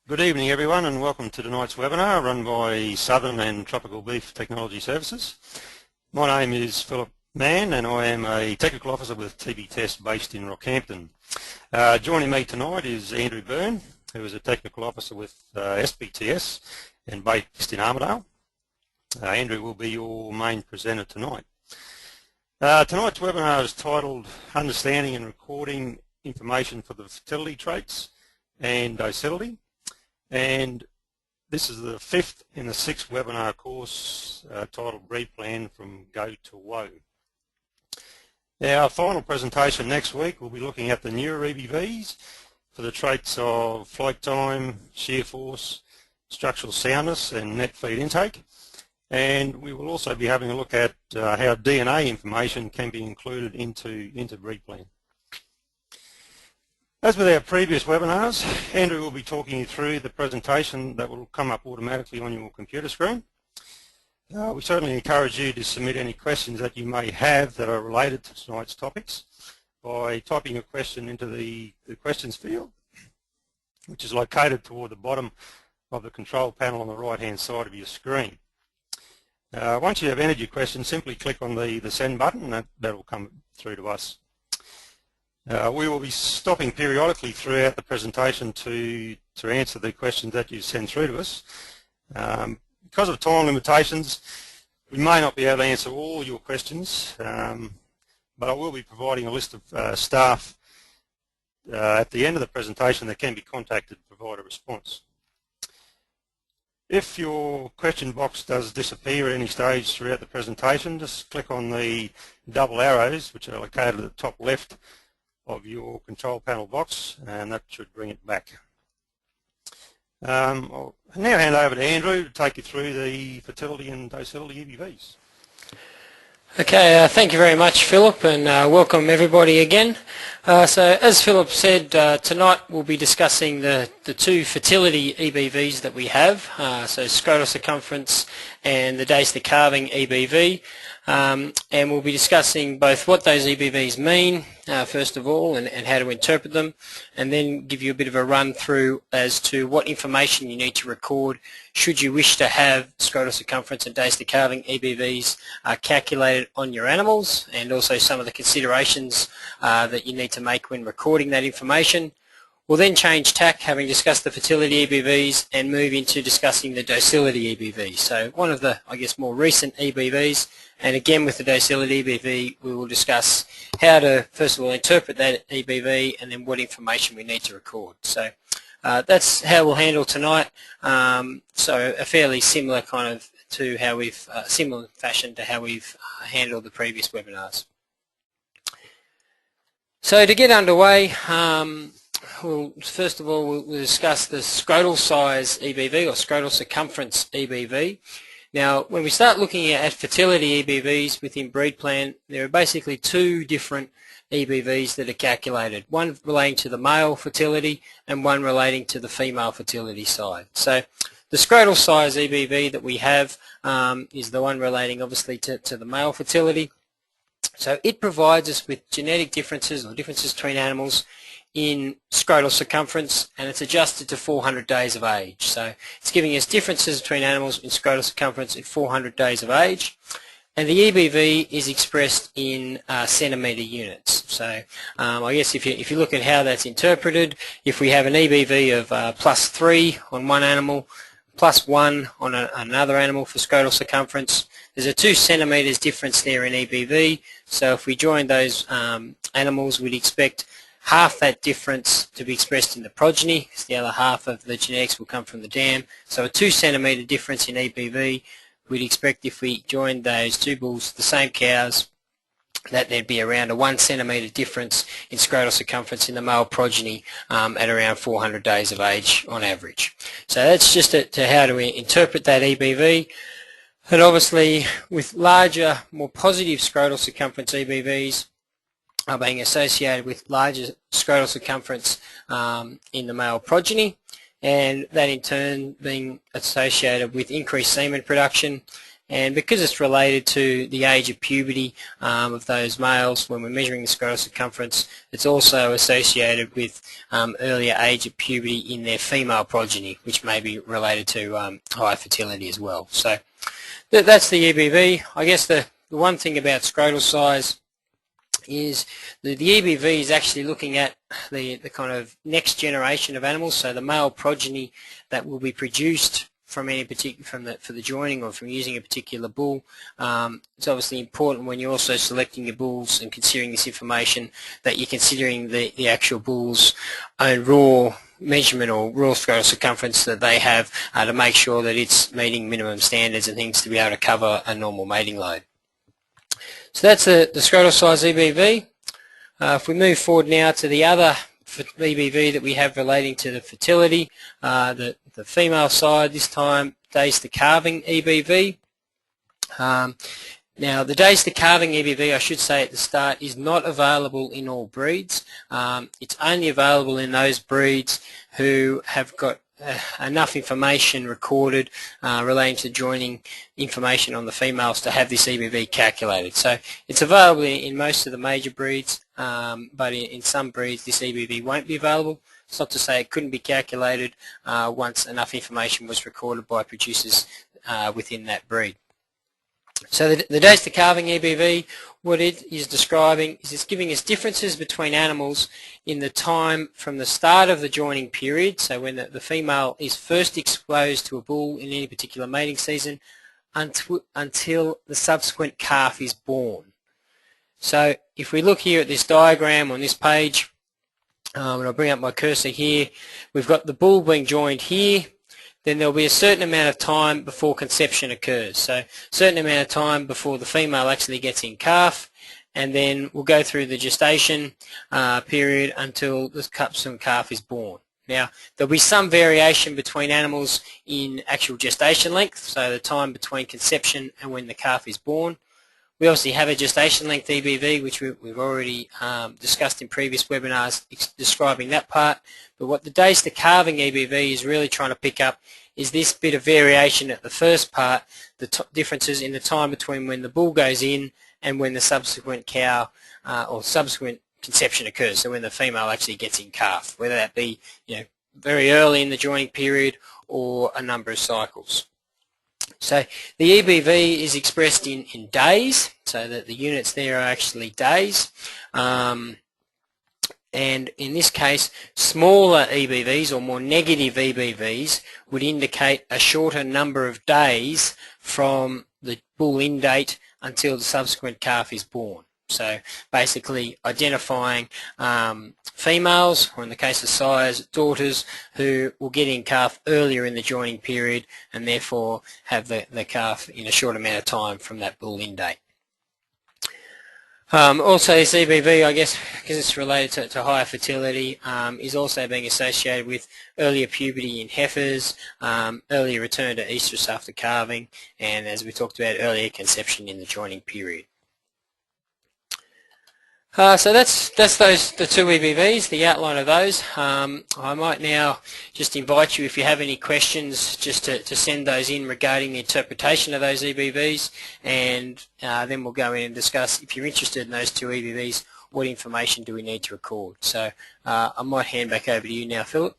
Good evening everyone and welcome to tonight's webinar run by Southern and Tropical Beef Technology Services. My name is Philip Mann and I am a Technical Officer with TB Test based in Rockhampton. Joining me tonight is Andrew Byrne, who is a Technical Officer with SBTS and based in Armidale. Andrew will be your main presenter tonight. Tonight's webinar is titled Understanding and Recording Information for the Fertility Traits and Docility. And this is the fifth in the sixth webinar course titled Breedplan from Go to Woe. Our final presentation next week will be looking at the newer EBVs for the traits of flight time, shear force, structural soundness and net feed intake. And we will also be having a look at how DNA information can be included into Breedplan. As with our previous webinars, Andrew will be talking you through the presentation that will come up automatically on your computer screen. We certainly encourage you to submit any questions that you may have that are related to tonight's topics by typing a question into the questions field, which is located toward the bottom of the control panel on the right-hand side of your screen. Once you have entered your question, simply click on the send button and that will come through to us. We will be stopping periodically throughout the presentation to answer the questions that you send through to us. Because of time limitations, we may not be able to answer all your questions, but I will be providing a list of staff at the end of the presentation that can be contacted to provide a response. If your question box does disappear at any stage throughout the presentation, just click on the double arrows which are located at the top left of your control panel box, and that should bring it back. I'll now hand over to Andrew to take you through the Fertility and Docility EBVs. Okay, thank you very much, Philip, and welcome everybody again. So as Philip said, tonight we'll be discussing the two fertility EBVs that we have, so scrotal circumference and the Docility Carving EBV. And we'll be discussing both what those EBVs mean, first of all, and how to interpret them, and then give you a bit of a run through as to what information you need to record should you wish to have scrotal circumference and Docility Carving EBVs calculated on your animals, and also some of the considerations that you need to make when recording that information. We'll then change tack, having discussed the fertility EBVs, and move into discussing the docility EBV. So one of the, I guess, more recent EBVs, and again with the docility EBV, we will discuss how to, first of all, interpret that EBV, and then what information we need to record. So that's how we'll handle tonight. So a fairly similar kind of to how we've, similar fashion to how we've handled the previous webinars. So to get underway, first of all, we'll discuss the Scrotal Size EBV or Scrotal Circumference EBV. Now, when we start looking at fertility EBVs within Breedplan, there are basically two different EBVs that are calculated, one relating to the male fertility and one relating to the female fertility side. So the Scrotal Size EBV that we have is the one relating obviously to the male fertility. So it provides us with genetic differences or differences between animals in scrotal circumference, and it's adjusted to 400 days of age. So it's giving us differences between animals in scrotal circumference at 400 days of age, and the EBV is expressed in centimetre units. So I guess if you look at how that's interpreted, if we have an EBV of +3 on one animal, +1 on another animal for scrotal circumference, there's a 2 centimetres difference there in EBV. So if we join those animals, we'd expect half that difference to be expressed in the progeny, because the other half of the genetics will come from the dam. So a 2 centimetre difference in EBV, we'd expect if we joined those two bulls, the same cows, that there'd be around a 1 centimetre difference in scrotal circumference in the male progeny at around 400 days of age on average. So that's just to how to interpret that EBV. And obviously with larger, more positive scrotal circumference EBVs, are being associated with larger scrotal circumference in the male progeny, and that in turn being associated with increased semen production and because it's related to the age of puberty of those males when we're measuring the scrotal circumference, it's also associated with earlier age of puberty in their female progeny, which may be related to high fertility as well. So that's the EBV. I guess the one thing about scrotal size is the EBV is actually looking at the kind of next generation of animals, so the male progeny that will be produced from any particular for the joining or from using a particular bull. It's obviously important when you're also selecting your bulls and considering this information that you're considering the actual bull's own raw measurement or raw scrotal circumference that they have to make sure that it's meeting minimum standards and things to be able to cover a normal mating load. So that's the scrotal size EBV. If we move forward now to the other EBV that we have relating to the fertility, the female side this time, days to calving EBV. Now the days to calving EBV, I should say at the start, is not available in all breeds. It's only available in those breeds who have got enough information recorded relating to joining information on the females to have this EBV calculated. So it's available in most of the major breeds, but in some breeds this EBV won't be available. It's not to say it couldn't be calculated once enough information was recorded by producers within that breed. So the days to calving EBV, what it is describing is it's giving us differences between animals in the time from the start of the joining period, so when the female is first exposed to a bull in any particular mating season, until the subsequent calf is born. So if we look here at this diagram on this page, and I'll bring up my cursor here, we've got the bull being joined here. Then there'll be a certain amount of time before conception occurs. So a certain amount of time before the female actually gets in calf, and then we'll go through the gestation period until the subsequent calf is born. Now, there'll be some variation between animals in actual gestation length, so the time between conception and when the calf is born. We obviously have a gestation length EBV, which we've already discussed in previous webinars describing that part. But what the days to calving EBV is really trying to pick up is this bit of variation at the first part, the differences in the time between when the bull goes in and when the subsequent cow or subsequent conception occurs, so when the female actually gets in calf, whether that be very early in the joining period or a number of cycles. So the EBV is expressed in days, so that the units there are actually days. And in this case, smaller EBVs or more negative EBVs would indicate a shorter number of days from the bull in date until the subsequent calf is born. So basically identifying females, or in the case of sires, daughters, who will get in calf earlier in the joining period and therefore have the calf in a short amount of time from that bull in date. Also this EBV, I guess, because it's related to higher fertility, is also being associated with earlier puberty in heifers, earlier return to estrus after calving, and as we talked about, earlier conception in the joining period. So that's the two EBVs, the outline of those. I might now just invite you, if you have any questions, just to send those in regarding the interpretation of those EBVs, and then we'll go in and discuss, if you're interested in those two EBVs, what information do we need to record. So I might hand back over to you now, Philip.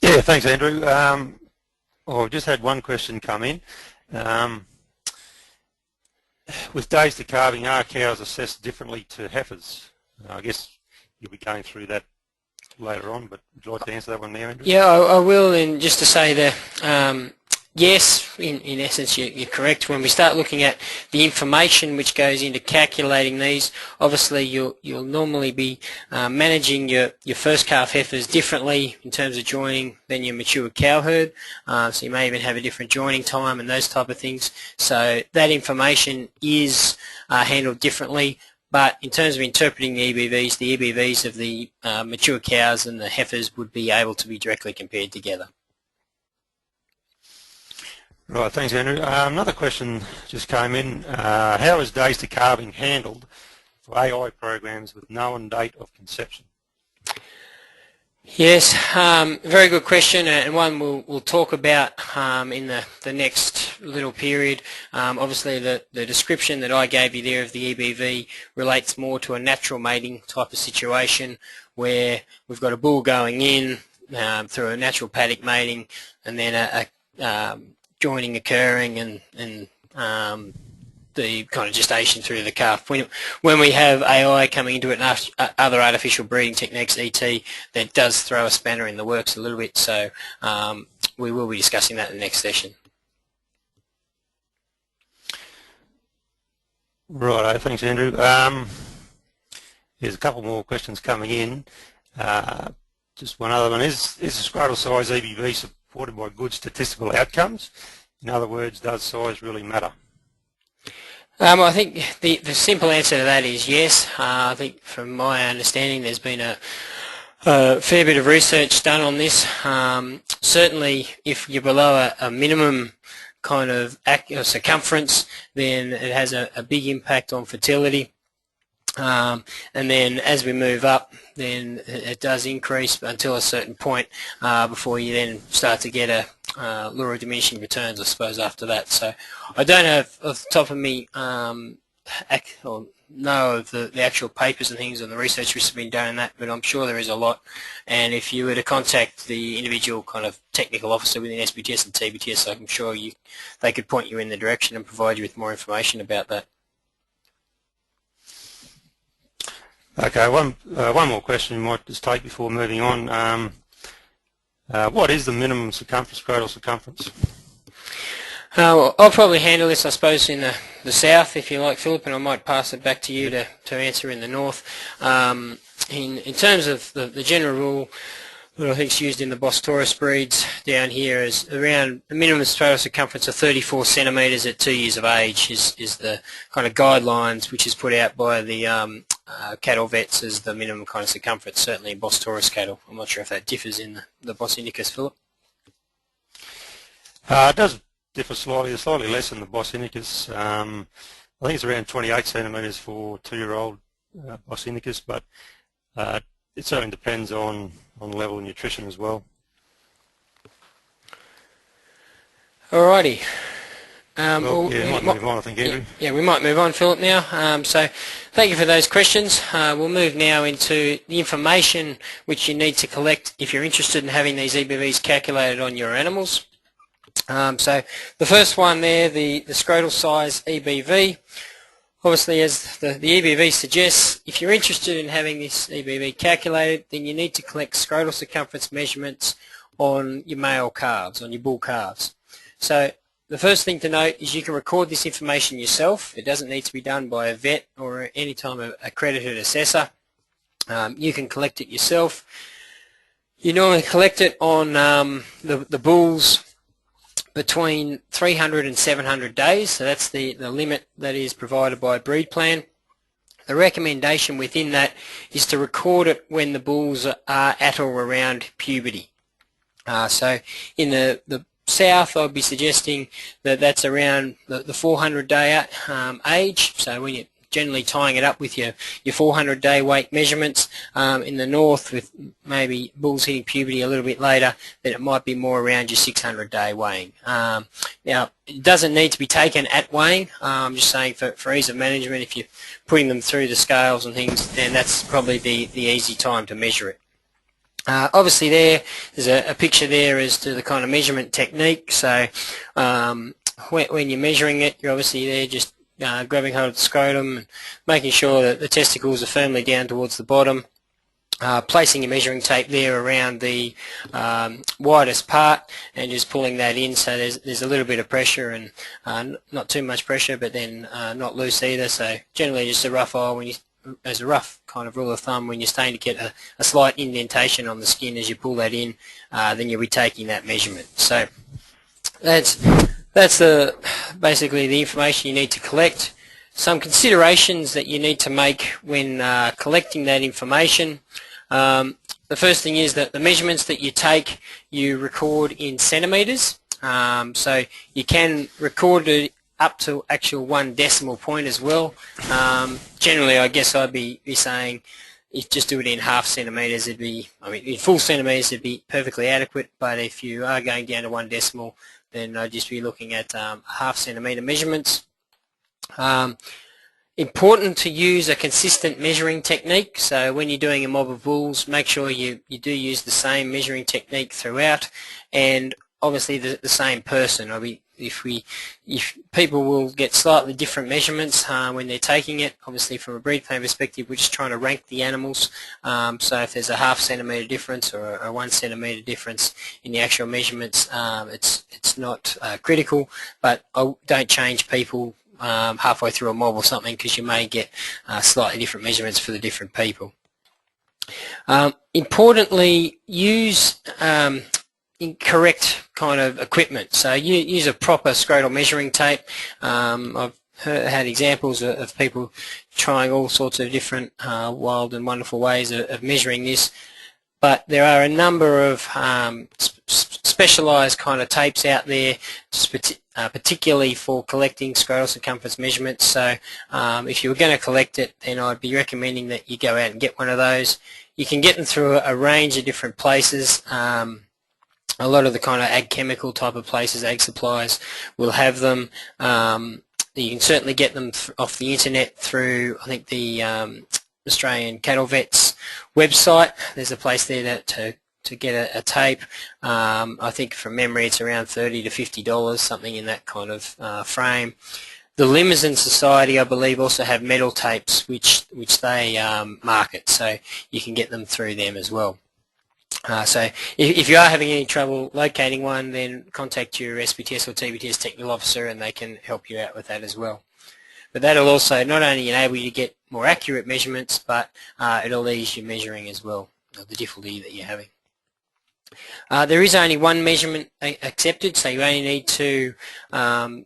Yeah, thanks, Andrew. I've just had one question come in. With days to calving, are cows assessed differently to heifers? I guess you'll be going through that later on, but would you like to answer that one now, Andrew? Yeah, I will, and just to say that yes, in essence you're correct. When we start looking at the information which goes into calculating these, obviously you'll normally be managing your first calf heifers differently in terms of joining than your mature cow herd. So you may even have a different joining time and those type of things. So that information is handled differently. But in terms of interpreting the EBVs of the mature cows and the heifers would be able to be directly compared together. Right, thanks, Andrew. Another question just came in. How is days to calving handled for AI programs with known date of conception? Yes, very good question, and one we'll talk about in the next little period. Obviously, the description that I gave you there of the EBV relates more to a natural mating type of situation where we've got a bull going in through a natural paddock mating, and then a joining occurring and the kind of gestation through the calf. When we have AI coming into it and other artificial breeding techniques, ET, that does throw a spanner in the works a little bit, so we will be discussing that in the next session. Right, thanks Andrew. There's a couple more questions coming in. Just one other one, is the Scrotal Size EBV supported by good statistical outcomes? In other words, does size really matter? I think the simple answer to that is yes. I think from my understanding there's been a fair bit of research done on this. Certainly if you're below a minimum kind of circumference, then it has a big impact on fertility. And then as we move up, then it does increase until a certain point before you then start to get a law of diminishing returns, I suppose, after that. So I don't have off the top of me or know of the actual papers and things and the research which has been done on that, but I'm sure there is a lot. And if you were to contact the individual kind of technical officer within SBTS and TBTS, I'm sure they could point you in the direction and provide you with more information about that. Okay, one more question we might just take before moving on. What is the minimum circumference, scrotal circumference? Well, I'll probably handle this, I suppose, in the south, if you like, Philip, and I might pass it back to you to answer in the north. In terms of the general rule that I think is used in the Bos Taurus breeds down here is around the minimum scrotal circumference of 34 centimetres at 2 years of age is the kind of guidelines which is put out by the cattle vets as the minimum kind of circumference, certainly in Bos Taurus cattle. I'm not sure if that differs in the Bos Indicus, Philip. It does differ slightly less than the Bos Indicus. I think it's around 28 centimetres for 2-year-old Bos Indicus, but it certainly depends on level of nutrition as well. Alrighty. We might move on, I think, Andrew. Yeah, we might move on, Philip, now. So thank you for those questions. We'll move now into the information which you need to collect if you're interested in having these EBVs calculated on your animals. So the first one there, the Scrotal Size EBV. Obviously, as the EBV suggests, if you're interested in having this EBV calculated, then you need to collect scrotal circumference measurements on your male calves, on your bull calves. So the first thing to note is you can record this information yourself. It doesn't need to be done by a vet or any time of accredited assessor. You can collect it yourself. You normally collect it on the bulls between 300 and 700 days, so that's the limit that is provided by Breedplan. The recommendation within that is to record it when the bulls are at or around puberty. So in the south, I'd be suggesting that that's around the 400-day age, so when you're generally tying it up with your 400-day weight measurements. In the north, with maybe bulls hitting puberty a little bit later, then it might be more around your 600-day weighing. Now, it doesn't need to be taken at weighing. I'm just saying for ease of management, if you're putting them through the scales and things, then that's probably the easy time to measure it. Obviously there's a picture there as to the kind of measurement technique. So when you're measuring it, you're obviously there just grabbing hold of the scrotum and making sure that the testicles are firmly down towards the bottom, placing your measuring tape there around the widest part and just pulling that in, so there's a little bit of pressure and not too much pressure, but then not loose either. So generally just a rough eye as a rough kind of rule of thumb, when you're starting to get a slight indentation on the skin as you pull that in, then you'll be taking that measurement. So that's basically the information you need to collect. Some considerations that you need to make when collecting that information. The first thing is that the measurements that you take, you record in centimetres. So you can record it up to actual 1 decimal point as well. Generally, I guess I'd be saying if just do it in half centimetres, it'd be, I mean, in full centimetres, it'd be perfectly adequate. But if you are going down to 1 decimal, then I'd just be looking at half centimetre measurements. Important to use a consistent measuring technique. So when you're doing a mob of bulls, make sure you do use the same measuring technique throughout, and obviously the same person. I mean, if people will get slightly different measurements when they're taking it. Obviously, from a breed plan perspective, we're just trying to rank the animals. So if there's a half centimetre difference or a 1 centimetre difference in the actual measurements, it's not critical. But don't change people halfway through a mob or something, because you may get slightly different measurements for the different people. Importantly, use correct kind of equipment. So you use a proper scrotal measuring tape. I've had examples of people trying all sorts of different wild and wonderful ways of measuring this, but there are a number of specialised kind of tapes out there, particularly for collecting scrotal circumference measurements. So if you were going to collect it, then I'd be recommending that you go out and get one of those. You can get them through a range of different places. A lot of the kind of ag chemical type of places, ag supplies, will have them. You can certainly get them off the internet through, I think, the Australian Cattle Vets website. There's a place there to get a tape. I think from memory it's around $30 to $50, something in that kind of frame. The Limousin Society, I believe, also have metal tapes which they market, so you can get them through them as well. So if you are having any trouble locating one, then contact your SPTS or TBTS technical officer and they can help you out with that as well. But that'll also not only enable you to get more accurate measurements, but it'll ease your measuring as well, the difficulty that you're having. There is only one measurement accepted, so you only need to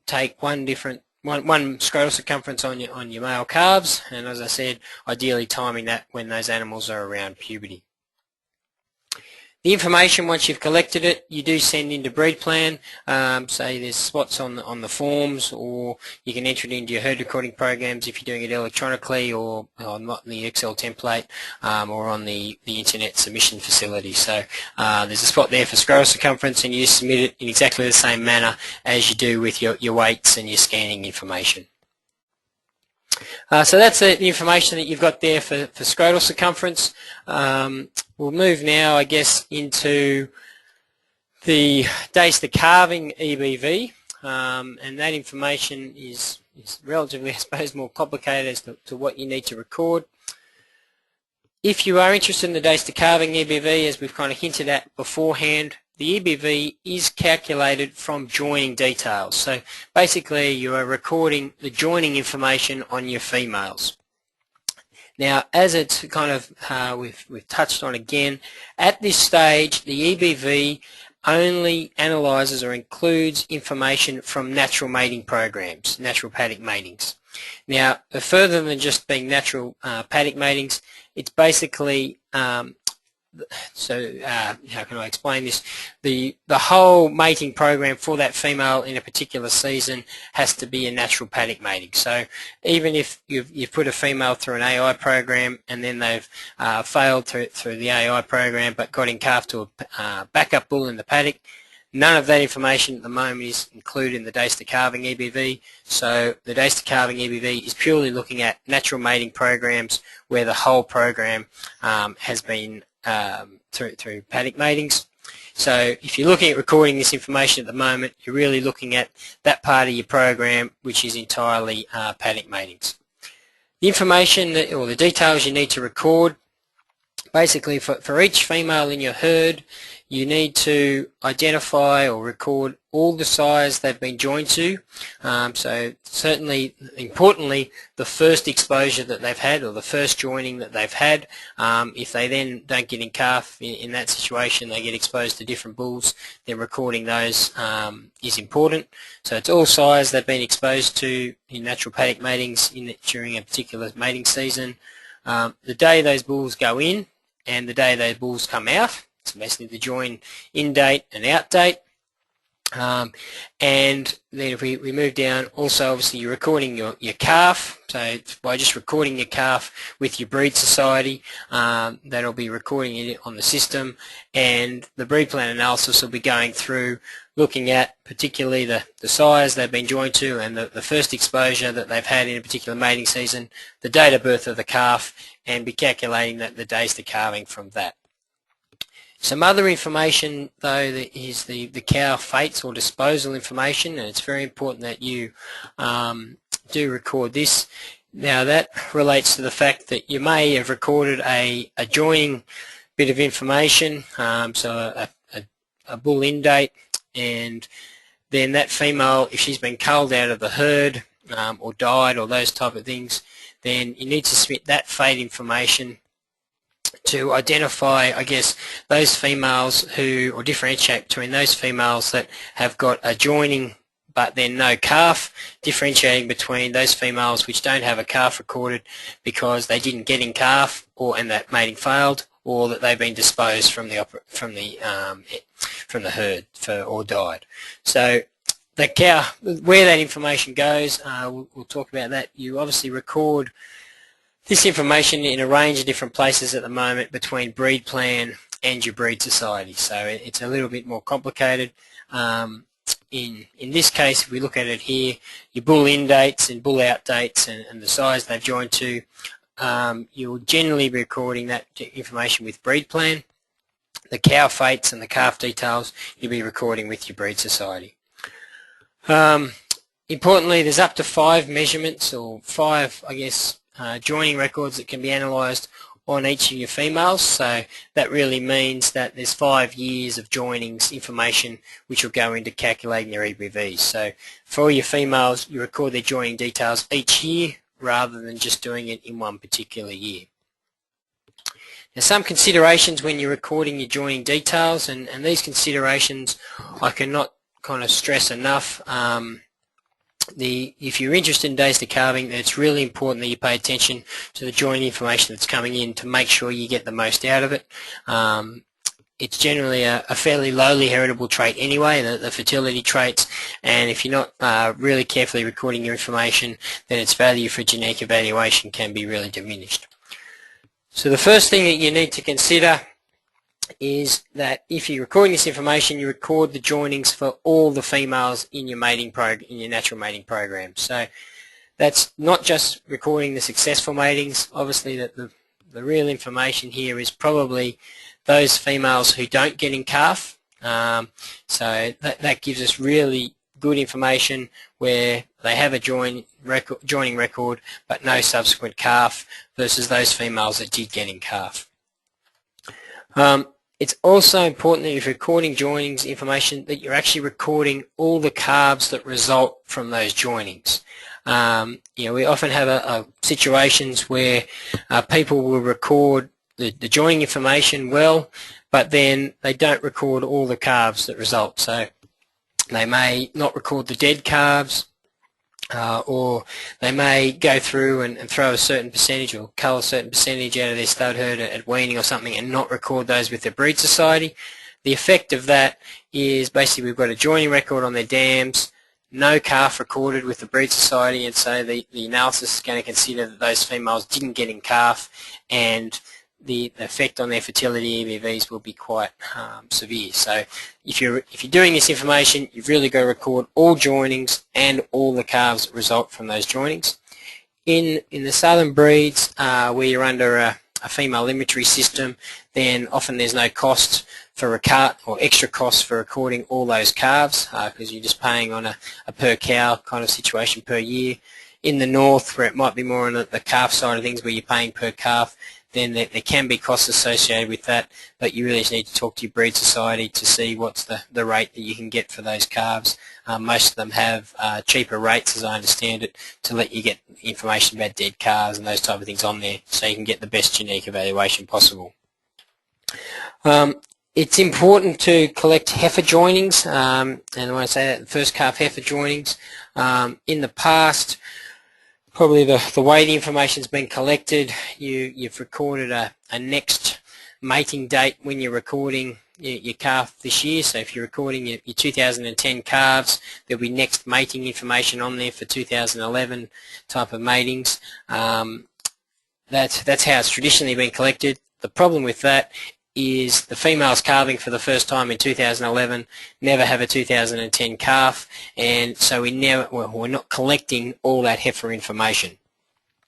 take one scrotal circumference on your male calves, and as I said, ideally timing that when those animals are around puberty. The information, once you've collected it, you do send into Breedplan. Say there's spots on the forms, or you can enter it into your herd recording programs if you're doing it electronically, or not in the Excel template, or on the internet submission facility. So there's a spot there for scrotal circumference, and you submit it in exactly the same manner as you do with your weights and your scanning information. So that's the information that you've got there for scrotal circumference. We'll move now, I guess, into the days to calving EBV, and that information is relatively, I suppose, more complicated as to what you need to record. If you are interested in the days to calving EBV, as we've kind of hinted at beforehand, the EBV is calculated from joining details. So basically you are recording the joining information on your females. Now, as it's kind of we've touched on again, at this stage the EBV only analyses or includes information from natural mating programs, natural paddock matings. Now, further than just being natural paddock matings, it's basically how can I explain this? The whole mating program for that female in a particular season has to be a natural paddock mating. So even if you've put a female through an AI program and then they've failed through the AI program but got in calf to a backup bull in the paddock, none of that information at the moment is included in the days to calving EBV. So the days to calving EBV is purely looking at natural mating programs where the whole program has been through paddock matings. So if you're looking at recording this information at the moment, you're really looking at that part of your program which is entirely paddock matings. The information or the details you need to record, basically for each female in your herd, you need to identify or record all the sires they've been joined to. So certainly, importantly, the first exposure that they've had or the first joining that they've had. If they then don't get in calf in that situation, they get exposed to different bulls, then recording those is important. So it's all sires they've been exposed to in natural paddock matings during a particular mating season. The day those bulls go in and the day those bulls come out, so basically the join in date and out date. And then if we move down, also obviously you're recording your calf, so by just recording your calf with your breed society, that'll be recording it on the system, and the breed plan analysis will be going through looking at particularly the size they've been joined to and the first exposure that they've had in a particular mating season, the date of birth of the calf, and be calculating the days to calving from that. Some other information though is the cow fates or disposal information, and it's very important that you do record this. Now that relates to the fact that you may have recorded a joining bit of information, so a bull in date, and then that female, if she's been culled out of the herd or died or those type of things, then you need to submit that fate information to identify, I guess, those females who, or differentiate between those females that have got a joining but then no calf, differentiating between those females which don't have a calf recorded because they didn't get in calf, and that mating failed, or that they've been disposed from the herd or died. So the cow, where that information goes, we'll talk about that. You obviously record this information in a range of different places at the moment between Breedplan and your breed society, so it's a little bit more complicated. In this case, if we look at it here, your bull in dates and bull out dates and the size they've joined to, you'll generally be recording that information with Breedplan. The cow fates and the calf details you'll be recording with your breed society. Importantly, there's up to 5 measurements, or 5, I guess, joining records that can be analysed on each of your females, so that really means that there's 5 years of joinings information which will go into calculating their EBVs. So for your females, you record their joining details each year rather than just doing it in one particular year. Now, some considerations when you're recording your joining details, and these considerations I cannot kind of stress enough. If you're interested in days to calving, then it's really important that you pay attention to the joining information that's coming in to make sure you get the most out of it. It's generally a fairly lowly heritable trait anyway, the fertility traits, and if you're not really carefully recording your information, then its value for genetic evaluation can be really diminished. So the first thing that you need to consider is that if you're recording this information, you record the joinings for all the females in your natural mating program. So that's not just recording the successful matings. Obviously, the real information here is probably those females who don't get in calf. So that gives us really good information where they have a joining record but no subsequent calf versus those females that did get in calf. It's also important that if you're recording joinings information that you're actually recording all the calves that result from those joinings. We often have situations where people will record the joining information well, but then they don't record all the calves that result. So they may not record the dead calves, or they may go through and throw a certain percentage or cull a certain percentage out of their stud herd at weaning or something and not record those with their breed society. The effect of that is basically we've got a joining record on their dams, no calf recorded with the breed society, and so the analysis is going to consider that those females didn't get in calf, and the effect on their fertility EBVs will be quite severe. So if you're doing this information, you've really got to record all joinings and all the calves that result from those joinings. In the southern breeds, where you're under a female inventory system, then often there's no cost for or extra costs for recording all those calves, because you're just paying on a per cow kind of situation per year. In the north, where it might be more on the calf side of things, where you're paying per calf, then there can be costs associated with that, but you really just need to talk to your breed society to see what's the rate that you can get for those calves. Most of them have cheaper rates, as I understand it, to let you get information about dead calves and those type of things on there, so you can get the best genetic evaluation possible. It's important to collect heifer joinings, and when I say that, the first calf heifer joinings. In the past, probably the way the information's been collected, you've recorded a next mating date when you're recording your calf this year. So if you're recording your 2010 calves, there'll be next mating information on there for 2011 type of matings. That's how it's traditionally been collected. The problem with that is the females calving for the first time in 2011 never have a 2010 calf, and so we're not collecting all that heifer information.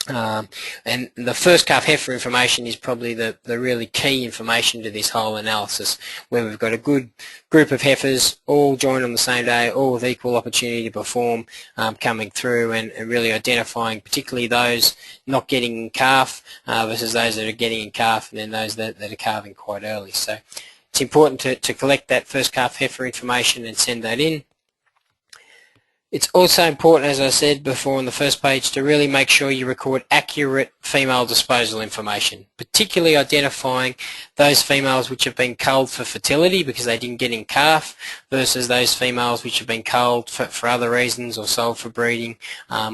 And the first calf heifer information is probably the really key information to this whole analysis, where we've got a good group of heifers all joined on the same day, all with equal opportunity to perform, coming through and really identifying particularly those not getting in calf versus those that are getting in calf, and then those that are calving quite early. So it's important to collect that first calf heifer information and send that in. It's also important, as I said before on the first page, to really make sure you record accurate female disposal information, particularly identifying those females which have been culled for fertility because they didn't get in calf versus those females which have been culled for other reasons or sold for breeding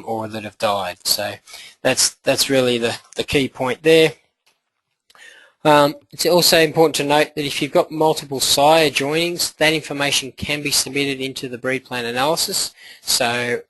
or that have died. So that's really the key point there. It's also important to note that if you've got multiple sire joinings, that information can be submitted into the breed plan analysis. So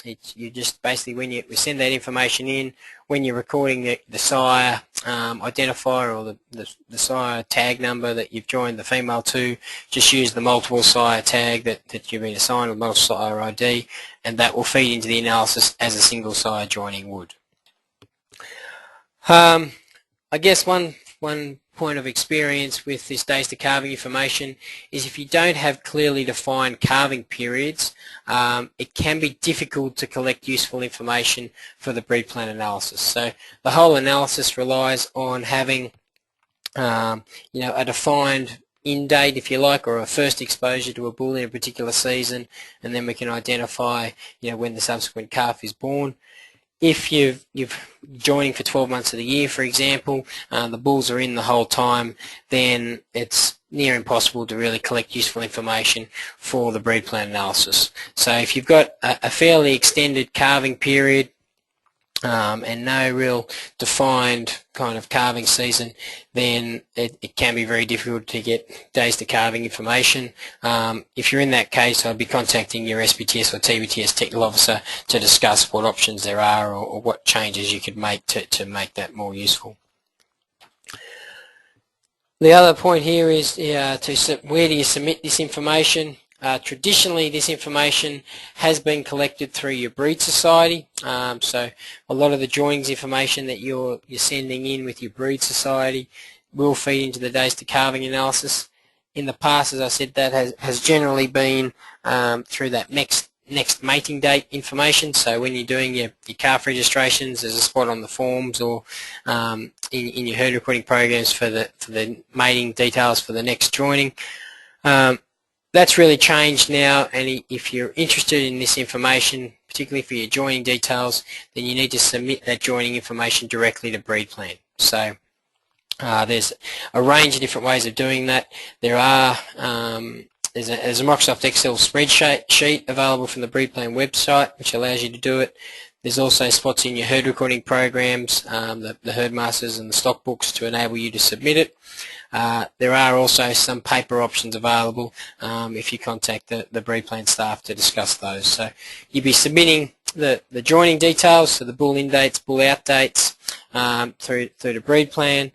you just basically, when we send that information in, when you're recording the sire identifier or the sire tag number that you've joined the female to, just use the multiple sire tag that you've been assigned with multiple sire ID, and that will feed into the analysis as a single sire joining would. I guess one point of experience with this days to calving information is if you don't have clearly defined calving periods, it can be difficult to collect useful information for the breed plan analysis. So the whole analysis relies on having a defined in date, if you like, or a first exposure to a bull in a particular season, and then we can identify when the subsequent calf is born. If you're joining for 12 months of the year, for example, the bulls are in the whole time, then it's near impossible to really collect useful information for the breed plan analysis. So if you've got a fairly extended calving period and no real defined kind of calving season, then it can be very difficult to get days to calving information. If you're in that case, I'd be contacting your SBTS or TBTS technical officer to discuss what options there are or what changes you could make to make that more useful. The other point here is where do you submit this information? Traditionally, this information has been collected through your breed society. So a lot of the joinings information that you're sending in with your breed society will feed into the days to calving analysis. In the past, as I said, that has generally been through that next mating date information. So when you're doing your calf registrations, there's a spot on the forms or in your herd recording programs for the mating details for the next joining. That's really changed now, and if you're interested in this information, particularly for your joining details, then you need to submit that joining information directly to Breedplan. So there's a range of different ways of doing that. There's a Microsoft Excel spreadsheet available from the Breedplan website, which allows you to do it. There's also spots in your herd recording programs, the herd masters and the stock books to enable you to submit it. There are also some paper options available if you contact the Breedplan staff to discuss those. So you'll be submitting the joining details, so the bull in dates, bull out dates through the Breedplan.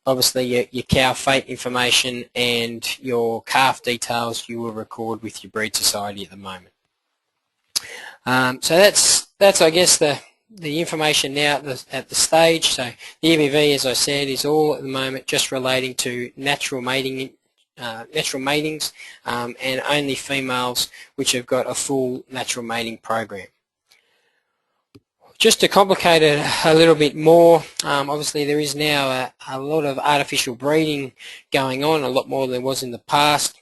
Obviously your cow fate information and your calf details you will record with your breed society at the moment. So that's I guess the information now at the stage. So the EBV, as I said, is all at the moment just relating to natural matings and only females which have got a full natural mating program. Just to complicate it a little bit more, obviously there is now a lot of artificial breeding going on, a lot more than there was in the past.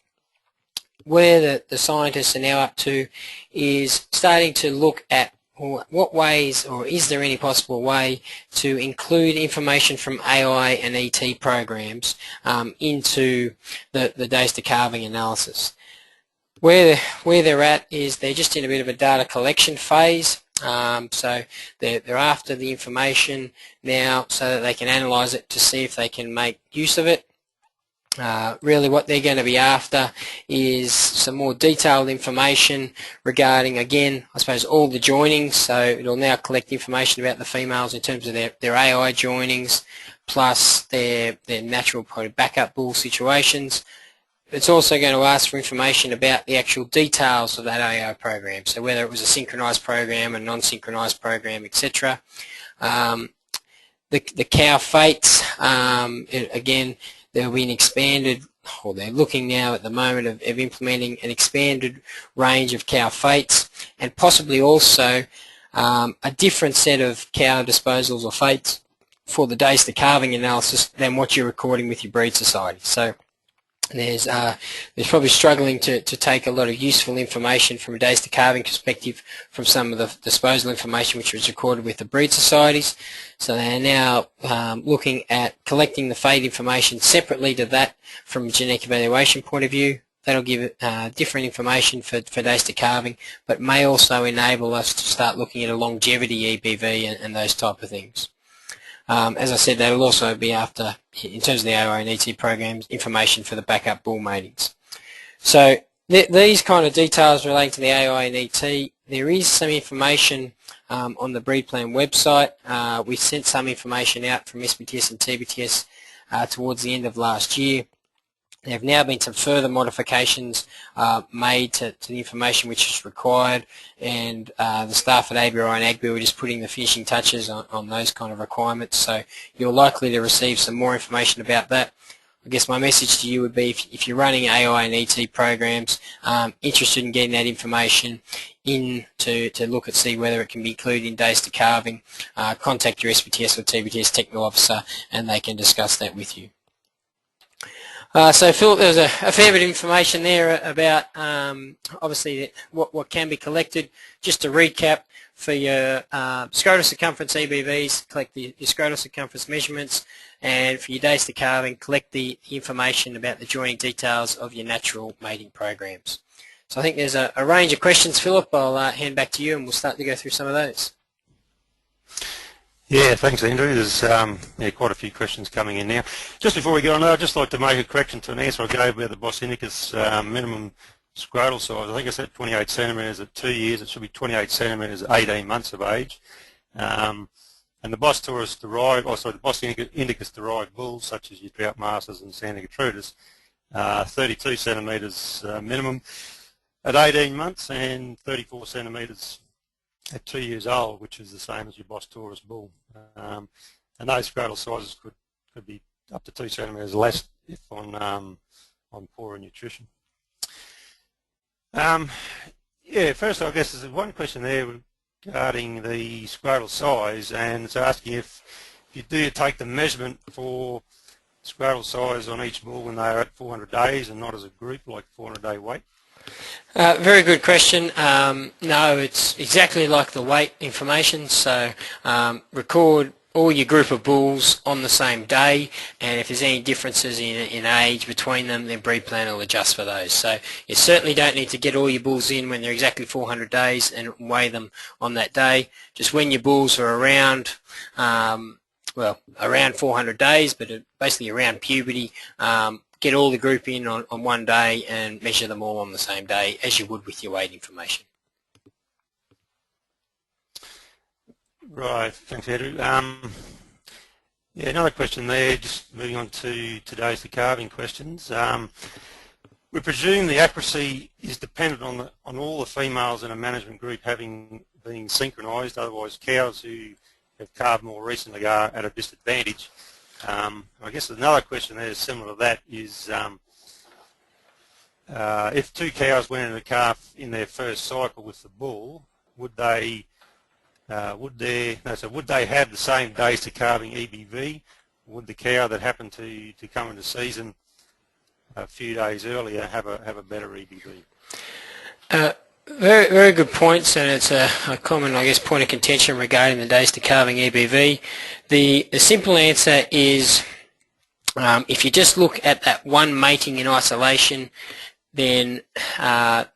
Where the scientists are now up to is starting to look at what ways, or is there any possible way to include information from AI and ET programs into the days to calving analysis. Where they're at is they're just in a bit of a data collection phase. So they're after the information now so that they can analyse it to see if they can make use of it. Really what they're going to be after is some more detailed information regarding, again, I suppose all the joinings. So it'll now collect information about the females in terms of their AI joinings, plus their natural backup bull situations. It's also going to ask for information about the actual details of that AI program, so whether it was a synchronized program, a non-synchronized program, etc. The cow fates, again, there will be an expanded, or they're looking now at the moment of implementing an expanded range of cow fates, and possibly also a different set of cow disposals or fates for the days to calving analysis than what you're recording with your breed society. So there's probably struggling to take a lot of useful information from a days to calving perspective from some of the disposal information which was recorded with the breed societies. So they are now looking at collecting the fate information separately to that from a genetic evaluation point of view. That'll give different information for days to calving, but may also enable us to start looking at a longevity EBV and those type of things. As I said, that'll also be after, in terms of the AI and ET programs, information for the backup bull matings. So these kind of details relating to the AI and ET, there is some information on the Breedplan website. We sent some information out from SBTS and TBTS towards the end of last year. There have now been some further modifications made to the information which is required, and the staff at ABRI and ABRI are just putting the finishing touches on those kind of requirements, so you're likely to receive some more information about that. I guess my message to you would be, if you're running AI and ET programs, interested in getting that information in to look at, see whether it can be included in days to calving, contact your SBTS or TBTS technical officer and they can discuss that with you. So Phil, there's a fair bit of information there about obviously what can be collected. Just to recap, for your scrotal circumference EBVs, collect your scrotal circumference measurements, and for your days to calving, collect the information about the joining details of your natural mating programs. So I think there's a range of questions, Philip. I'll hand back to you and we'll start to go through some of those. Yeah, thanks Andrew. There's quite a few questions coming in now. Just before we get on, I'd just like to make a correction to an answer I gave about the Bos indicus minimum scrotal size. I think I said 28 centimetres at 2 years. It should be 28 centimetres at 18 months of age. And the Bos taurus derived, the Bos indicus derived bulls, such as your Drought Masters and Santa Gertrudis, 32 centimetres minimum at 18 months and 34 centimetres at 2 years old, which is the same as your Bos taurus bull. And those scrotal sizes could be up to 2 centimetres less if on poorer nutrition. First I guess there's one question there regarding the scrotal size, and it's asking if you do take the measurement for scrotal size on each bull when they are at 400 days and not as a group like 400-day weight. Very good question. No, it's exactly like the weight information. So record all your group of bulls on the same day, and if there's any differences in age between them, then Breedplan will adjust for those. So you certainly don't need to get all your bulls in when they're exactly 400 days and weigh them on that day. Just when your bulls are around, around 400 days, but basically around puberty, get all the group in on one day and measure them all on the same day as you would with your weight information. Right, thanks Andrew. Another question there, just moving on to today's calving questions. We presume the accuracy is dependent on all the females in a management group being synchronised, otherwise cows who have calved more recently are at a disadvantage. I guess another question there similar to that is if two cows went in a calf in their first cycle with the bull, would they have the same days to calving EBV? Would the cow that happened to come into season a few days earlier have a better EBV? Very, very good points, and it's a common, I guess, point of contention regarding the days to calving EBV. The simple answer is if you just look at that one mating in isolation, then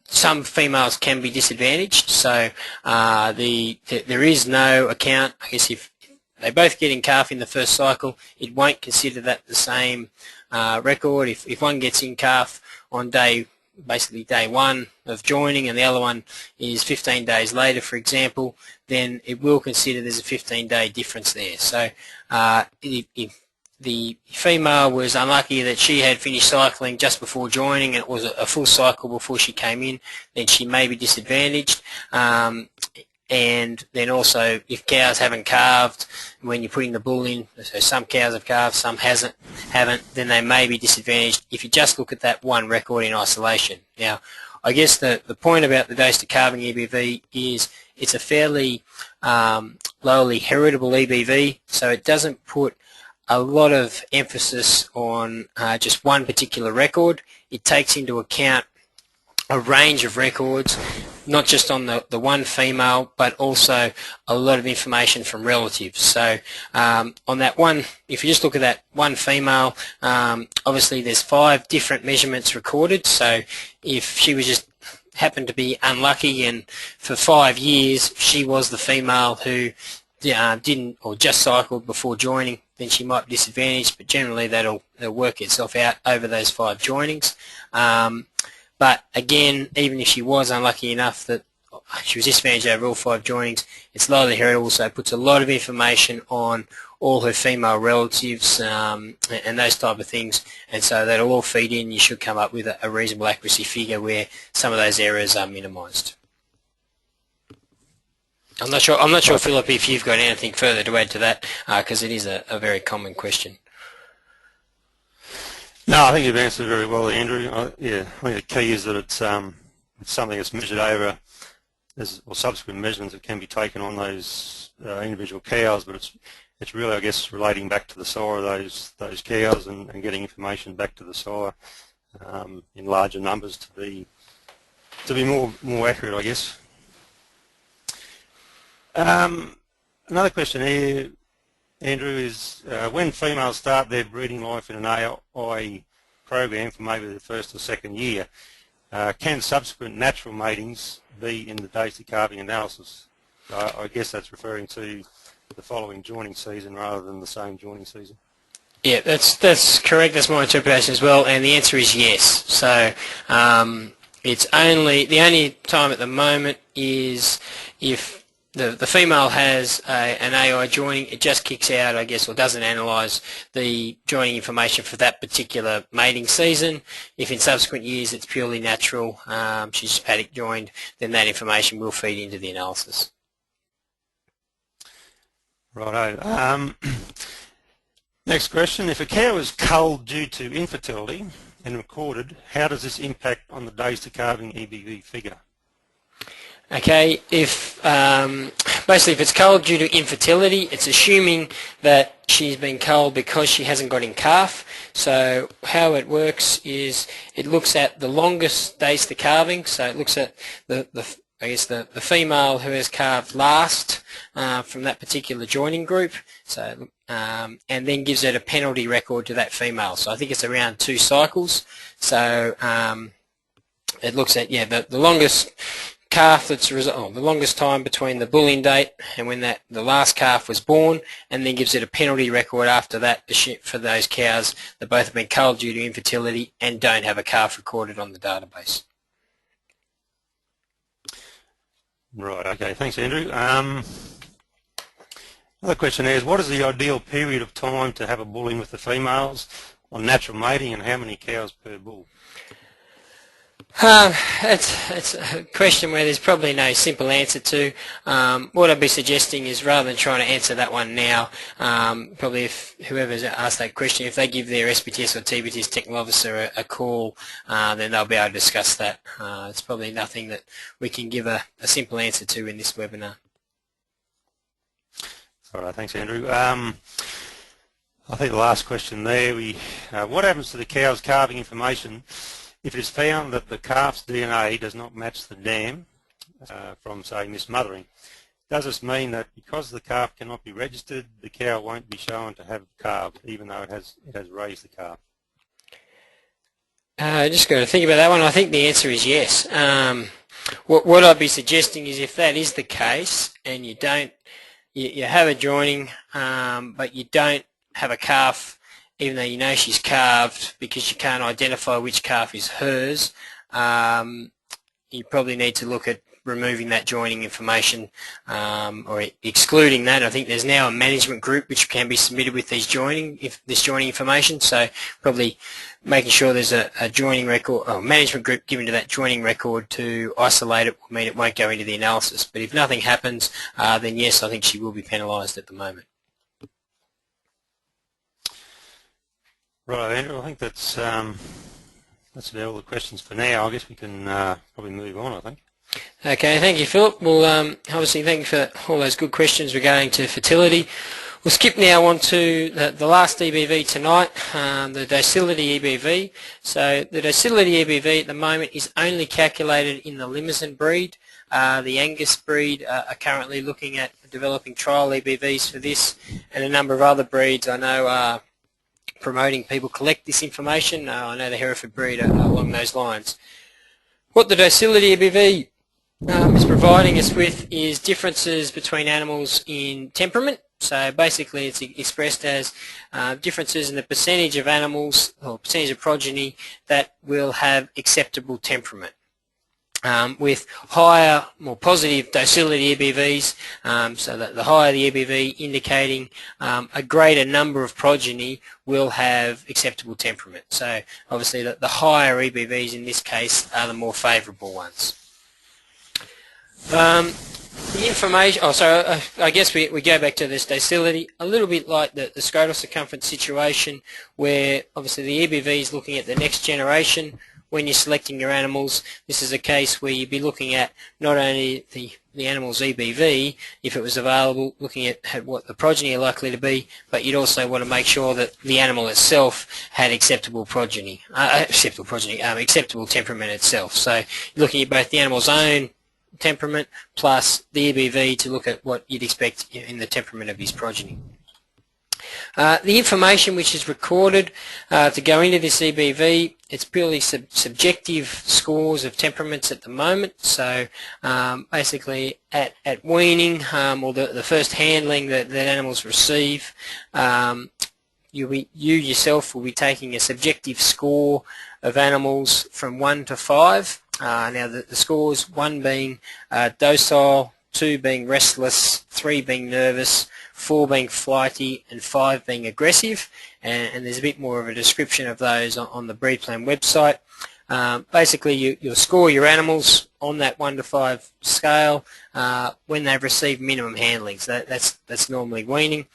some females can be disadvantaged. So there is no account, I guess, if they both get in calf in the first cycle, it won't consider that the same record. If one gets in calf on basically day 1 of joining and the other one is 15 days later, for example, then it will consider there's a 15-day difference there. So if the female was unlucky that she had finished cycling just before joining and it was a full cycle before she came in, then she may be disadvantaged. And then also, if cows haven't calved when you're putting the bull in, so some cows have calved, some haven't, then they may be disadvantaged if you just look at that one record in isolation. Now, I guess the point about the dose to calving EBV is it's a fairly lowly heritable EBV, so it doesn't put a lot of emphasis on just one particular record. It takes into account a range of records, not just on the one female, but also a lot of information from relatives. So on that one, if you just look at that one female, obviously there's 5 different measurements recorded. So if she was just happened to be unlucky and for 5 years she was the female who didn't or just cycled before joining, then she might be disadvantaged, but generally that'll work itself out over those 5 joinings. But again, even if she was unlucky enough that she was disadvantaged over all 5 joinings, it's lowly heritable, so it puts a lot of information on all her female relatives and those type of things, and so that'll all feed in. You should come up with a reasonable accuracy figure where some of those errors are minimised. I'm not sure, Philip, if you've got anything further to add to that, because it is a very common question. No, I think you've answered very well, Andrew. I think the key is that it's something that's measured over, or subsequent measurements that can be taken on those individual cows, but it's really, I guess, relating back to the sire of those cows and getting information back to the sire in larger numbers to be more accurate, I guess. Another question here, Andrew, is when females start their breeding life in an AI program for maybe the first or second year, can subsequent natural matings be in the dose to calving analysis? I guess that's referring to the following joining season rather than the same joining season. Yeah, that's correct. That's my interpretation as well, and the answer is yes. So it's the only time at the moment is if the female has an AI joining, it just kicks out, I guess, or doesn't analyse the joining information for that particular mating season. If in subsequent years it's purely natural, she's just paddock joined, then that information will feed into the analysis. Righto. Next question. If a cow is culled due to infertility and recorded, how does this impact on the days to calving EBV figure? Okay, basically if it's culled due to infertility, it's assuming that she's been culled because she hasn't got in calf. So how it works is it looks at the longest days to calving. So it looks at the female who has calved last from that particular joining group. So and then gives it a penalty record to that female. So I think it's around 2 cycles. So it looks at the longest calf the longest time between the bull-in date and when the last calf was born, and then gives it a penalty record after that for those cows that both have been culled due to infertility and don't have a calf recorded on the database. Right, okay, thanks Andrew. Another question is, what is the ideal period of time to have a bull in with the females on natural mating, and how many cows per bull? It's a question where there's probably no simple answer to. What I'd be suggesting is, rather than trying to answer that one now, probably if whoever's asked that question, if they give their SPTS or TBTS technical officer a call, then they'll be able to discuss that. It's probably nothing that we can give a simple answer to in this webinar. All right, thanks Andrew. I think the last question there, what happens to the cow's calving information if it is found that the calf's DNA does not match the dam from, say, mismothering? Does this mean that because the calf cannot be registered, the cow won't be shown to have calved, even though it has raised the calf? Just got to think about that one. I think the answer is yes. What I'd be suggesting is, if that is the case and you have a joining, but you don't have a calf even though you know she's calved, because you can't identify which calf is hers, you probably need to look at removing that joining information or excluding that. I think there's now a management group which can be submitted with this joining information, so probably making sure there's a joining record or management group given to that joining record to isolate it will mean it won't go into the analysis. But if nothing happens, then yes, I think she will be penalised at the moment. Right, Andrew, I think that's about all the questions for now. I guess we can probably move on, I think. Okay, thank you, Philip. Well, obviously, thank you for all those good questions regarding to fertility. We'll skip now on to the last EBV tonight, the Docility EBV. So the Docility EBV at the moment is only calculated in the Limousin breed. The Angus breed are currently looking at developing trial EBVs for this, and a number of other breeds I know are promoting people collect this information. I know the Hereford breed are along those lines. What the Docility EBV is providing us with is differences between animals in temperament. So basically it's expressed as differences in the percentage of animals or percentage of progeny that will have acceptable temperament. With higher, more positive docility EBVs, so that the higher the EBV indicating a greater number of progeny will have acceptable temperament. So obviously the higher EBVs in this case are the more favourable ones. The information, I guess we go back to this docility, a little bit like the scrotal circumference situation, where obviously the EBV is looking at the next generation. When you're selecting your animals, this is a case where you'd be looking at not only the animal's EBV, if it was available, looking at what the progeny are likely to be, but you'd also want to make sure that the animal itself had acceptable temperament itself. So looking at both the animal's own temperament plus the EBV to look at what you'd expect in the temperament of his progeny. The information which is recorded to go into this EBV, it's purely subjective scores of temperaments at the moment. So basically at weaning or the first handling that animals receive, you yourself will be taking a subjective score of animals from 1 to 5. Now the scores, 1 being docile, 2 being restless, 3 being nervous, 4 being flighty, and 5 being aggressive, and there's a bit more of a description of those on the Breedplan website. Basically you'll score your animals on that 1 to 5 scale when they've received minimum handling. So that's normally weaning.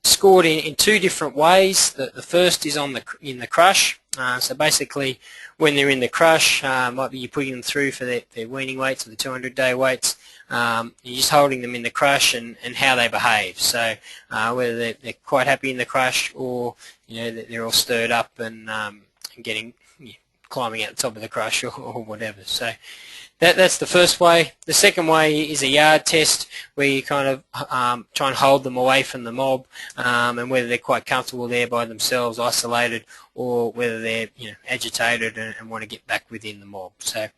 Scored in 2 different ways. The first is in the crush. So basically when they're in the crush, might be you're putting them through for their weaning weights or the 200-day weights. You're just holding them in the crush and how they behave. So whether they're quite happy in the crush or they're all stirred up and getting climbing out the top of the crush or whatever. So that's the first way. The second way is a yard test where you kind of try and hold them away from the mob and whether they're quite comfortable there by themselves, isolated, or whether they're agitated and want to get back within the mob. So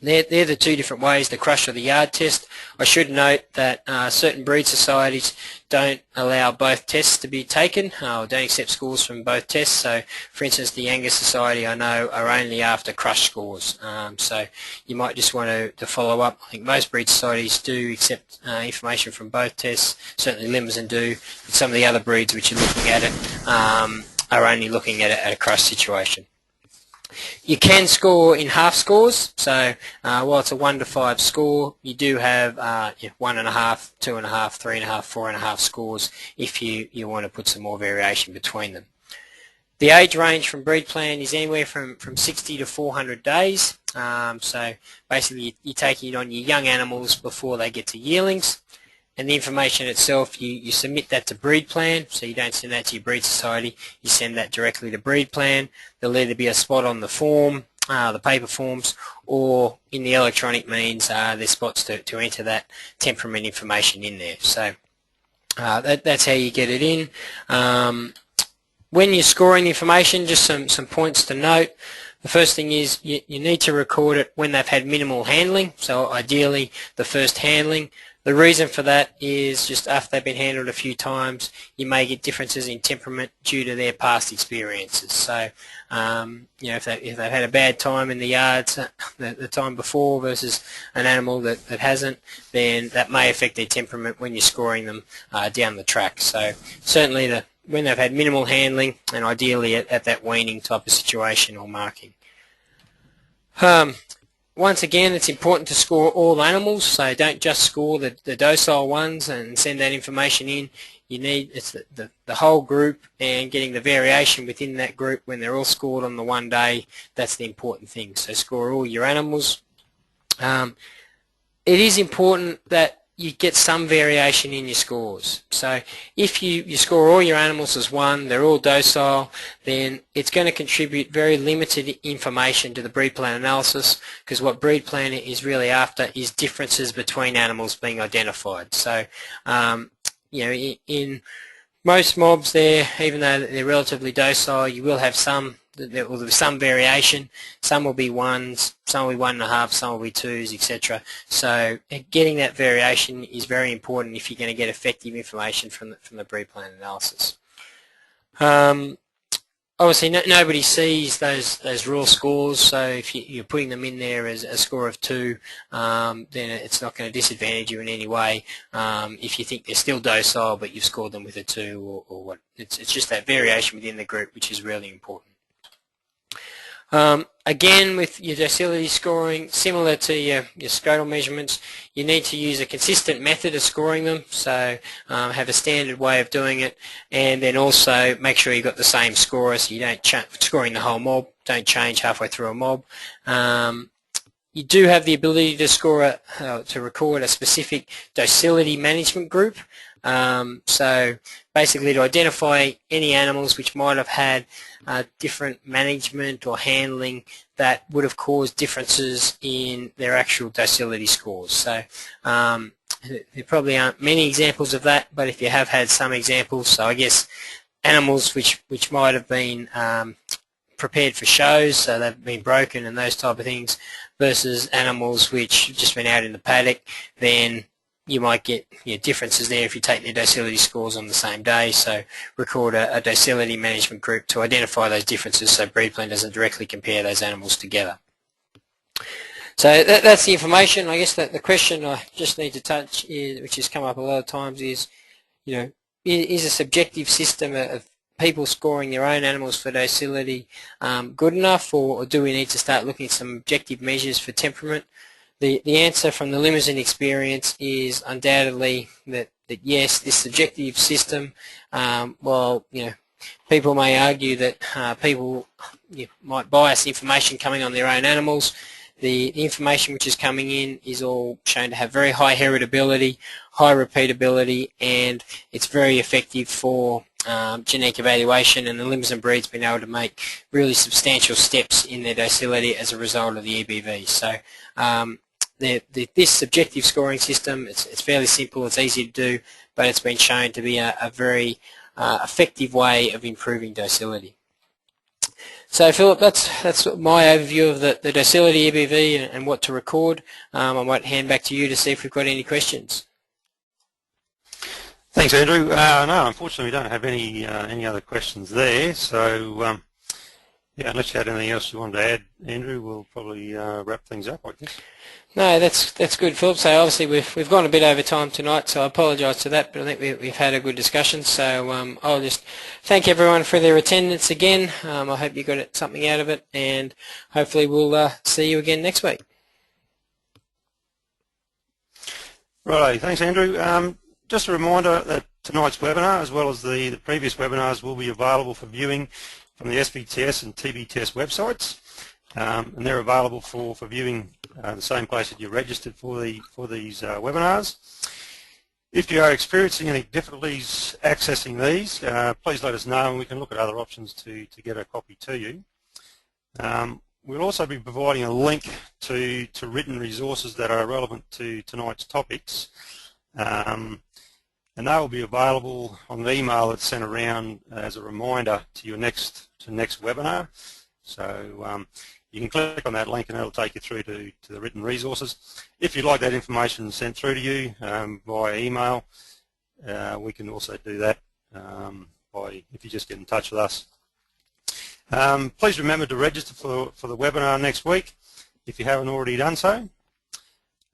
they're the 2 different ways, the crush or the yard test. I should note that certain breed societies don't allow both tests to be taken or don't accept scores from both tests. So for instance the Angus Society I know are only after crush scores. So you might just want to follow up. I think most breed societies do accept information from both tests, certainly Limousin do, but some of the other breeds which are looking at it are only looking at it at a crush situation. You can score in half scores, so while it's a 1 to 5 score, you do have 1.5, 2.5, 3.5, 4.5 scores if you want to put some more variation between them. The age range from Breedplan is anywhere from 60 to 400 days, so basically you're taking it on your young animals before they get to yearlings. And the information itself, you submit that to Breedplan, so you don't send that to your breed society, you send that directly to Breedplan. There'll either be a spot on the form, the paper forms, or in the electronic means there's spots to enter that temperament information in there. So that's how you get it in. When you're scoring the information, just some points to note. The first thing is you need to record it when they've had minimal handling, so ideally the first handling. The reason for that is just after they've been handled a few times, you may get differences in temperament due to their past experiences. So, if they've had a bad time in the yards the time before versus an animal that hasn't, then that may affect their temperament when you're scoring them down the track. So certainly when they've had minimal handling, and ideally at that weaning type of situation or marking. Once again, it's important to score all animals, so don't just score the docile ones and send that information in. It's the whole group, and getting the variation within that group when they're all scored on the one day. That's the important thing. So score all your animals. It is important that you get some variation in your scores. So if you score all your animals as one, they're all docile, then it's going to contribute very limited information to the Breedplan analysis, because what Breedplan is really after is differences between animals being identified. So in most mobs there, even though they're relatively docile, you will have there will be some variation. Some will be ones, some will be 1.5, some will be 2s, etc. So getting that variation is very important if you're going to get effective information from the Breedplan analysis. Obviously, nobody sees those raw scores, so if you're putting them in there as a score of 2, then it's not going to disadvantage you in any way if you think they're still docile but you've scored them with a 2 or what. It's just that variation within the group which is really important. Again, with your docility scoring, similar to your scrotal measurements, you need to use a consistent method of scoring them, so have a standard way of doing it, and then also make sure you've got the same scorer, so you don't scoring the whole mob, don't change halfway through a mob. You do have the ability to record a specific docility management group, so basically to identify any animals which might have had different management or handling that would have caused differences in their actual docility scores. So there probably aren't many examples of that, but if you have had some examples, so I guess animals which might have been prepared for shows, so they've been broken and those type of things, versus animals which have just been out in the paddock, then you might get differences there if you take their docility scores on the same day. So record a docility management group to identify those differences so Breedplan doesn't directly compare those animals together. So that's the information. I guess that the question I just need to touch, which has come up a lot of times, is is a subjective system of people scoring their own animals for docility good enough, or do we need to start looking at some objective measures for temperament? The answer from the limousine experience is undoubtedly that yes, this subjective system, while people may argue that people might bias information coming on their own animals, the information which is coming in is all shown to have very high heritability, high repeatability, and it's very effective for genetic evaluation, and the limousine breed's been able to make really substantial steps in their docility as a result of the EBV. So this subjective scoring system, it's fairly simple, it's easy to do, but it's been shown to be a very effective way of improving docility. So Philip, that's my overview of the docility EBV and what to record. I might hand back to you to see if we've got any questions. Thanks, Andrew. No, unfortunately we don't have any other questions there, so yeah, unless you had anything else you wanted to add, Andrew, we'll probably wrap things up, I guess. No, that's good, Philip. So obviously we've gone a bit over time tonight, so I apologise for that, but I think we've had a good discussion. So I'll just thank everyone for their attendance again. I hope you got something out of it, and hopefully we'll see you again next week. Right, thanks, Andrew. Just a reminder that tonight's webinar, as well as the previous webinars, will be available for viewing from the SVTS and TBTS websites, and they're available for viewing the same place that you're registered for these webinars. If you are experiencing any difficulties accessing these, please let us know, and we can look at other options to get a copy to you. We'll also be providing a link to written resources that are relevant to tonight's topics, and they will be available on the email that's sent around as a reminder to your next webinar. So You can click on that link and it'll take you through to the written resources. If you'd like that information sent through to you via email, we can also do that if you just get in touch with us. Please remember to register for the webinar next week if you haven't already done so.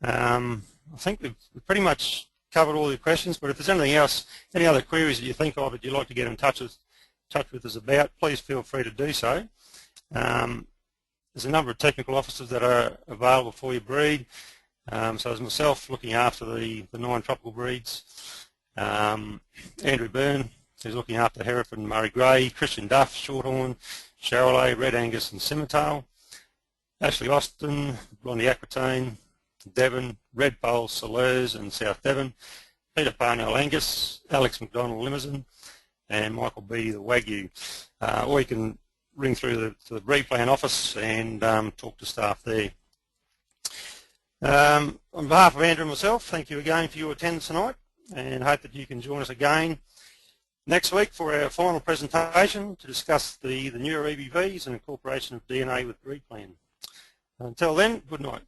I think we've pretty much covered all your questions, but if there's anything else, any other queries that you think of that you'd like to get in touch with us about, please feel free to do so. There's a number of technical officers that are available for your breed. So there's myself looking after the 9 tropical breeds, Andrew Byrne, who's looking after Hereford and Murray Grey, Christian Duff, Shorthorn, Charolais, Red Angus and Scimitar, Ashley Austin, Blondie Aquitaine, Devon, Red Pole, Solers and South Devon, Peter Parnell Angus, Alex McDonald Limousin and Michael Beattie the Wagyu. Or you can ring through to the Breedplan office and talk to staff there. On behalf of Andrew and myself, thank you again for your attendance tonight and hope that you can join us again next week for our final presentation to discuss the newer EBVs and incorporation of DNA with Breedplan. Until then, good night.